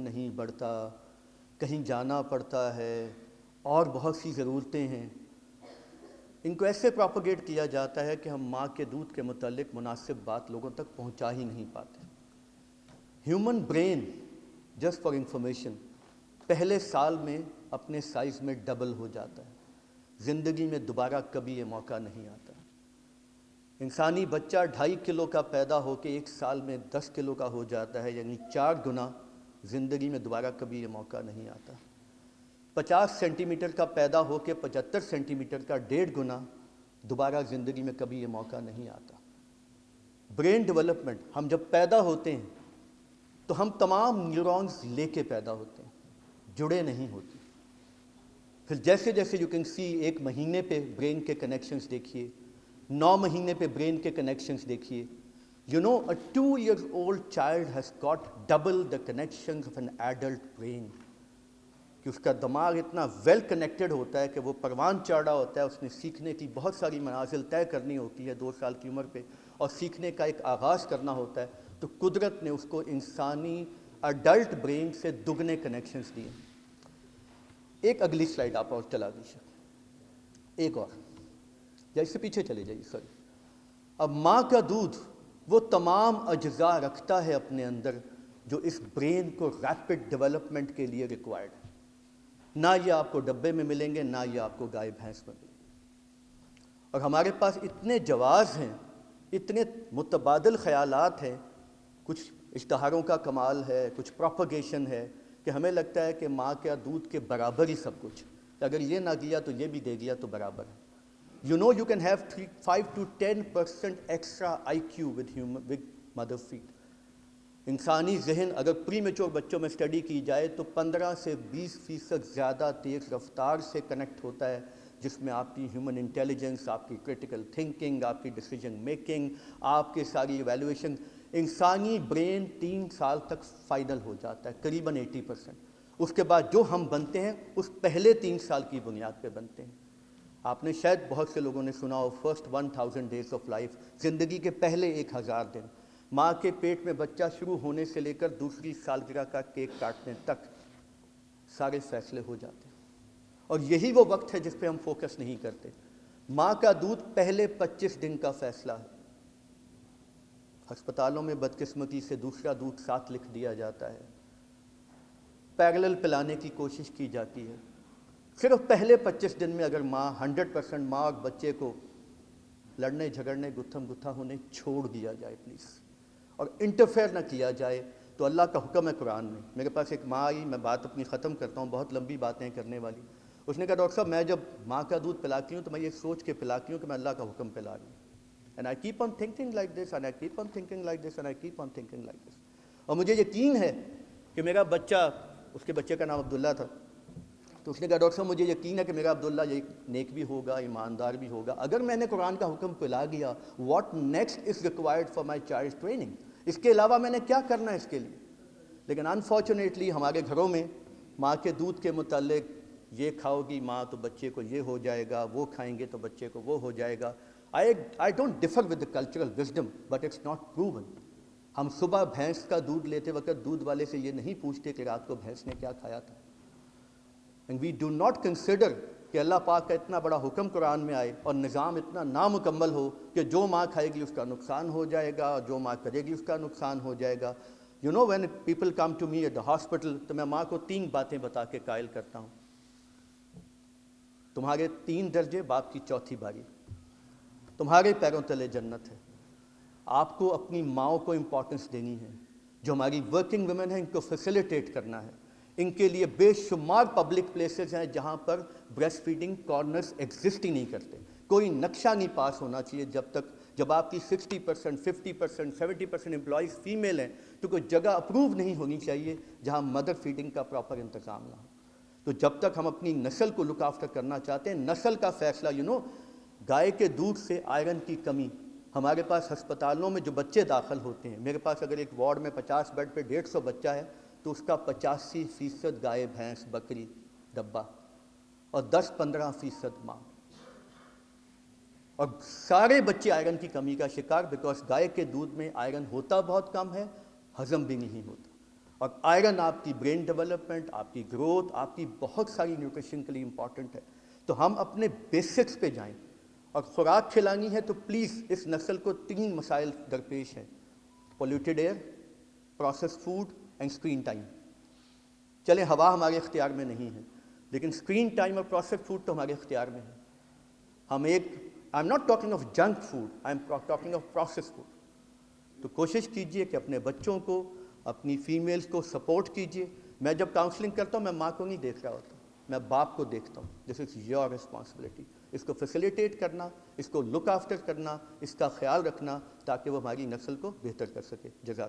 نہیں بڑھتا، کہیں جانا پڑتا ہے، اور بہت سی ضرورتیں ہیں، ان کو ایسے پروپیگیٹ کیا جاتا ہے کہ ہم ماں کے دودھ کے متعلق مناسب بات لوگوں تک پہنچا ہی نہیں پاتے۔ Human brain, just for information, پہلے سال میں اپنے سائز میں ڈبل ہو جاتا ہے۔ زندگی میں دوبارہ کبھی یہ موقع نہیں آتا۔ انسانی بچہ 2.5 کلو کا پیدا ہو کے 1 سال میں 10 کلو کا ہو جاتا ہے، یعنی 4 گنا۔ زندگی میں دوبارہ کبھی یہ موقع نہیں آتا۔ 50 سینٹی میٹر کا پیدا ہو کے 75 سینٹی میٹر کا 1.5 گنا دوبارہ زندگی میں کبھی یہ موقع نہیں آتا۔ برین ڈیولپمنٹ، ہم جب پیدا ہوتے ہیں تو ہم تمام نیورونز لے کے پیدا ہوتے ہیں، جڑے نہیں ہوتے۔ پھر جیسے جیسے یو کین سی، 1 مہینے پہ برین کے کنیکشنز دیکھیے، 9 مہینے پہ برین کے کنیکشنز دیکھیے۔ You know, a 2-year-old child has got double the connections of an adult brain. کہ اس کا دماغ اتنا ویل کنیکٹڈ ہوتا ہے کہ وہ پروان چڑھا ہوتا ہے، اس نے سیکھنے کی بہت ساری منازل طے کرنی ہوتی ہے 2 سال کی عمر پہ، اور سیکھنے کا ایک آغاز کرنا ہوتا ہے، تو قدرت نے اس کو انسانی اڈلٹ برین سے دگنے کنیکشنز دیے۔ ایک اگلی سلائیڈ آپ اور چلا دیجیے، ایک اور، یا اس سے پیچھے چلے جائیے، سوری۔ اب ماں کا دودھ وہ تمام اجزاء رکھتا ہے اپنے اندر جو اس برین کو ریپڈ ڈیولپمنٹ کے لیے ریکوائرڈ ہے۔ نہ یہ آپ کو ڈبے میں ملیں گے، نہ یہ آپ کو گائے بھینس میں ملیں گے۔ اور ہمارے پاس اتنے جواز ہیں، اتنے متبادل خیالات ہیں، کچھ اشتہاروں کا کمال ہے، کچھ پروپیگیشن ہے، کہ ہمیں لگتا ہے کہ ماں کے دودھ کے برابر ہی سب کچھ، اگر یہ نہ کیا تو یہ بھی دے دیا تو برابر ہے۔ You know, you can have 5 to 10% extra IQ with mother feed. انسانی ذہن اگر پری میچور بچوں میں اسٹڈی کی جائے تو 15 سے 20% زیادہ تیز رفتار سے کنیکٹ ہوتا ہے، جس میں آپ کی ہیومن انٹیلیجنس، آپ کی کرٹیکل تھنکنگ، آپ کی ڈیسیجن میکنگ، آپ کے ساری ایویلویشن، انسانی برین 3 سال تک فائنل ہو جاتا ہے، قریباً 80%۔ اس کے بعد جو ہم بنتے ہیں اس پہلے 3 سال کی بنیاد پہ بنتے ہیں۔ آپ نے شاید بہت سے لوگوں نے سنا ہو فرسٹ 1000 days آف لائف، زندگی کے پہلے 1000 دن، ماں کے پیٹ میں بچہ شروع ہونے سے لے کر دوسری سالگرہ کا کیک کاٹنے تک سارے فیصلے ہو جاتے ہیں۔ اور یہی وہ وقت ہے جس پہ ہم فوکس نہیں کرتے۔ ماں کا دودھ پہلے 25 دن کا فیصلہ ہے۔ ہسپتالوں میں بدقسمتی سے دوسرا دودھ ساتھ لکھ دیا جاتا ہے، پیرلل پلانے کی کوشش کی جاتی ہے۔ صرف پہلے 25 دن میں اگر ماں 100% ماں اور بچے کو لڑنے جھگڑنے گتھم گتھا ہونے چھوڑ دیا جائے پلیز، اور انٹرفیئر نہ کیا جائے، تو اللہ کا حکم ہے قرآن میں۔ میرے پاس ایک ماں آئی، میں بات اپنی ختم کرتا ہوں، بہت لمبی باتیں کرنے والی۔ اس نے کہا ڈاکٹر صاحب میں جب ماں کا دودھ پلاتی ہوں تو میں یہ سوچ کے پلاتی ہوں کہ میں اللہ کا حکم پلا رہی ہوں، and I keep on thinking like this, and I keep on thinking like this, and I keep on thinking like this. اور مجھے یقین ہے کہ میرا بچہ، اس کے بچے کا نام عبداللہ تھا، تو اس نے کہا ڈاکٹر صاحب مجھے یقین ہے کہ میرا عبداللہ یہ نیک بھی ہوگا، ایماندار بھی ہوگا، اگر میں نے قرآن کا حکم پلا گیا، what next is required for my child training, اس کے علاوہ میں نے کیا کرنا ہے اس کے لیے۔ لیکن انفارچونیٹلی ہمارے گھروں میں ماں کے دودھ کے متعلق، یہ کھاؤ گی ماں تو بچے کو یہ ہو جائے گا، وہ کھائیں گے تو بچے کو وہ ہو جائے گا۔ I don't differ with the cultural wisdom, but it's not proven۔ ہم صبح بھینس کا دودھ لیتے وقت دودھ والے سے یہ نہیں پوچھتے کہ رات کو بھینس نے کیا کھایا تھا۔ And we do not consider کہ اللہ پاک کا اتنا بڑا حکم قرآن میں آئے اور نظام اتنا نامکمل ہو کہ جو ماں کھائے گی اس کا نقصان ہو جائے گا، اور جو ماں کرے گی اس کا نقصان ہو جائے گا۔ You know, when people come to me at the hospital تو میں ماں کو 3 باتیں بتا کے قائل کرتا ہوں۔ تمہارے 3 درجے، باپ کی 4تھی باری، تمہارے پیروں تلے جنت ہے۔ آپ کو اپنی ماؤں کو امپورٹنس دینی ہے، جو ہماری ورکنگ ویمن ہیں ان کو فیسیلیٹیٹ کرنا ہے۔ ان کے لیے بے شمار پبلک پلیسز ہیں جہاں پر بریسٹ فیڈنگ کارنرز ایگزسٹ ہی نہیں کرتے۔ کوئی نقشہ نہیں پاس ہونا چاہیے جب آپ کی 60%، 50%، 70% امپلائیز فیمیل ہیں، تو کوئی جگہ اپروو نہیں ہونی چاہیے جہاں مدر فیڈنگ کا پراپر انتظام نہ ہو۔ تو جب تک ہم اپنی نسل کو لک آفٹر کرنا چاہتے ہیں، نسل کا فیصلہ گائے کے دودھ سے آئرن کی کمی، ہمارے پاس ہسپتالوں میں جو بچے داخل ہوتے ہیں، میرے پاس اگر ایک وارڈ میں 50 بیڈ پہ 150 بچہ ہے تو اس کا 85% گائے بھینس بکری ڈبہ، اور 10-15% ماں، اور سارے بچے آئرن کی کمی کا شکار، بیکاز گائے کے دودھ میں آئرن ہوتا بہت کم ہے، ہضم بھی نہیں ہوتا۔ اور آئرن آپ کی برین ڈیولپمنٹ، آپ کی گروتھ، آپ کی بہت ساری نیوٹریشن کے لیے امپورٹنٹ ہے. تو ہم اپنے بیسکس پہ جائیں، اور خوراک کھلانی ہے تو پلیز اس نسل کو 3 مسائل درپیش ہیں: polluted air, process food and screen time. چلیں ہوا ہمارے اختیار میں نہیں ہے، لیکن اسکرین ٹائم اور پروسیس فوڈ تو ہمارے اختیار میں ہے. ہم I am not talking of junk food, I am talking of process food. تو کوشش کیجئے کہ اپنے بچوں کو، اپنی فیمیلز کو سپورٹ کیجئے. میں جب کاؤنسلنگ کرتا ہوں میں ماں کو نہیں دیکھ رہا ہوتا، میں باپ کو دیکھتا ہوں. دس از یور ریسپانسبلٹی. اس کو فیسیلیٹیٹ کرنا، اس کو لک آفٹر کرنا، اس کا خیال رکھنا، تاکہ وہ ہماری نسل کو بہتر کر سکے. جزاک